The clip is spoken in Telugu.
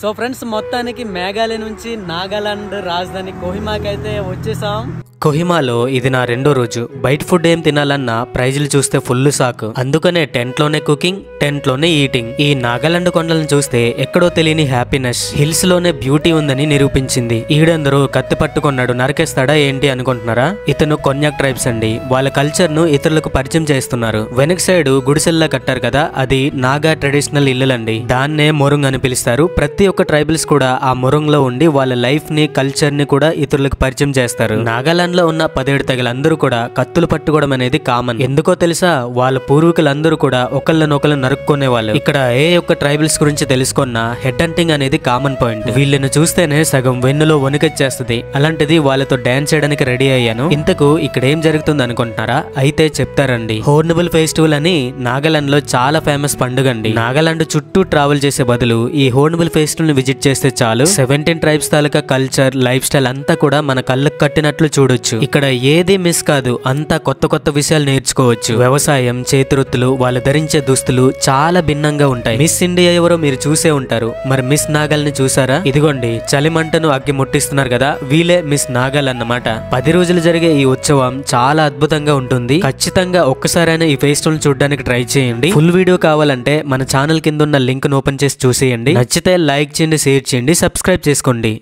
సో ఫ్రెండ్స్ మొత్తానికి మేఘాలయ నుంచి నాగాలాండ్ రాజధాని కోహిమాకి అయితే వచ్చేసాం. కోహిమాలో ఇది నా రెండో రోజు. బయట ఫుడ్ ఏం తినాలన్నా ప్రైజులు చూస్తే ఫుల్ సాకు. అందుకనే టెంట్ లోనే కుకింగ్, టెంట్ లోనే ఈటింగ్. ఈ నాగాలాండ్ కొండలను చూస్తే ఎక్కడో తెలియని హ్యాపీనెస్, హిల్స్ లోనే బ్యూటీ ఉందని నిరూపించింది. ఈడందరూ కత్తి పట్టుకున్నాడు నరికేస్తాడా ఏంటి అనుకుంటున్నారా? ఇతను కొన్యాక్ ట్రైబ్స్ అండి. వాళ్ళ కల్చర్ ను ఇతరులకు పరిచయం చేస్తున్నారు. వెనక సైడ్ గుడిసెల్లా కట్టారు కదా, అది నాగా ట్రెడిషనల్ ఇల్లులండి. దాన్నే మొరుంగ్ అని పిలుస్తారు. ప్రతి ఒక్క ట్రైబల్స్ కూడా ఆ మొరుంగ్ లో ఉండి వాళ్ళ లైఫ్ ని, కల్చర్ ని కూడా ఇతరులకు పరిచయం చేస్తారు. నాగాలాండ్ లో ఉన్న 17 తెగలందరూ కూడా కత్తులు పట్టుకోవడం అనేది కామన్. ఎందుకో తెలుసా? వాళ్ళ పూర్వీకులందరూ కూడా ఒకళ్ళనొకళ్ళు నరుక్కునే వాళ్ళు. ఇక్కడ ఏ ఒక్క ట్రైబల్స్ గురించి తెలుసుకున్నా హెడ్ హంటింగ్ అనేది కామన్ పాయింట్. వీళ్ళని చూస్తేనే సగం వెన్నులో వణుకొచ్చేస్తుంది. అలాంటిది వాళ్ళతో డాన్స్ చేయడానికి రెడీ అయ్యాను. ఇంతకు ఇక్కడ ఏం జరుగుతుంది అనుకుంటున్నారా? అయితే చెప్తారండి. హోర్నబుల్ ఫెస్టివల్ అని నాగాలాండ్ లో చాలా ఫేమస్ పండుగ అండి. నాగాలాండ్ చుట్టూ ట్రావెల్ చేసే బదులు ఈ హోర్నబుల్ ఫెస్టివల్ ని విజిట్ చేస్తే చాలు 17 ట్రైబ్స్ తాలూకా కల్చర్, లైఫ్ స్టైల్ అంతా కూడా మన కళ్ళకు కట్టినట్లు చూడొచ్చు. ఇక్కడ ఏది మిస్ కాదు. అంతా కొత్త కొత్త విషయాలు నేర్చుకోవచ్చు. వ్యవసాయం, చేతివృత్తులు, వాళ్ళు ధరించే దుస్తులు చాలా భిన్నంగా ఉంటాయి. మిస్ ఇండియా ఎవరో మీరు చూసే ఉంటారు. మరి మిస్ నాగాల్ ని చూసారా? ఇదిగోండి, చలిమంటను అగ్గి ముట్టిస్తున్నారు కదా, వీలే మిస్ నాగాల్ అన్నమాట. 10 రోజులు జరిగే ఈ ఉత్సవం చాలా అద్భుతంగా ఉంటుంది. ఖచ్చితంగా ఒక్కసారైనా ఈ ఫెస్టివల్ చూడడానికి ట్రై చేయండి. ఫుల్ వీడియో కావాలంటే మన ఛానల్ కింద ఉన్న లింక్ ను ఓపెన్ చేసి చూసేయండి. నచ్చితే లైక్ చేయండి, షేర్ చేయండి, సబ్స్క్రైబ్ చేసుకోండి.